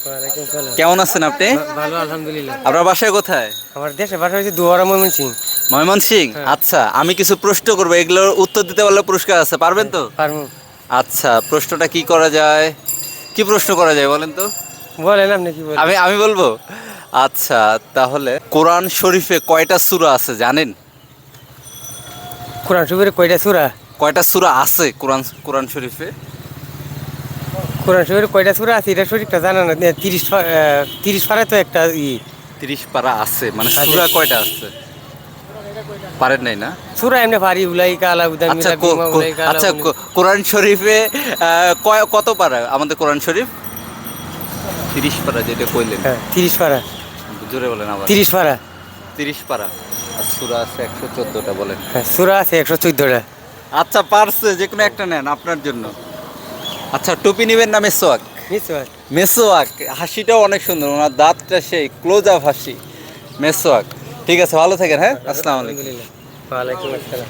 ওয়ালাইকুম সালাম। কেমন আছেন আপনি? ভালো আলহামদুলিল্লাহ। আপনার বাসায় কোথায়? আমার দেশে বাসা হচ্ছে দুয়ারা ময়মনসিংহ। ময়মনসিংহ। হ্যাঁ। আচ্ছা, আমি কিছু প্রশ্ন করবো, এগুলোর উত্তর দিতে পারলে পুরস্কার আছে, পারবেন তো? পারবো। আচ্ছা, প্রশ্নটা কি করা যায়? কি প্রশ্ন করা যায় বলেন তো? বলেন আপনি কি বলেন। আমি বলবো। আচ্ছা, তাহলে কোরআন শরীফে কয়টা সূরা আছে জানেন? কোরআন শরীফের কয়টা সূরা? কয়টা সূরা আছে কোরআন শরীফে? কোরআন শরীফের কয়টা সূরা আছে এটা সঠিকটা জানা না। 30 পারা তো একটা 30 পারা আছে, মানে আছে। সূরা কয়টা আছে? পারেন নাই না? সূরা এমনি ভারী উলাইকা আলা উদান আচ্ছা মিলা বিমা উলাইকা আলা আচ্ছা, কোরআন শরীফে কত পারা আমাদের কোরআন শরীফ? 30 পারা যেটা কইলেন। হ্যাঁ 30 পারা। জোরে বলেন আবার। 30 পারা। 30 পারা। আর সূরা আছে 114টা, বলেন। হ্যাঁ সূরা আছে 114টা। আচ্ছা, পারছে, যে কোনো একটা নেন আপনার জন্য। আচ্ছা, টুপি নিবেন না মেসোয়াক? নিশ্চয়। মেসোয়াক, হাসিটাও অনেক সুন্দর, ওনার দাঁতটা সেই ক্লোজ আপ হাসি। মেসোয়াক। ঠিক আছে, ভালো থাকেন। হ্যাঁ, আসসালামু আলাইকুম। আলহামদুলিল্লাহ। ওয়ালাইকুম আসসালাম।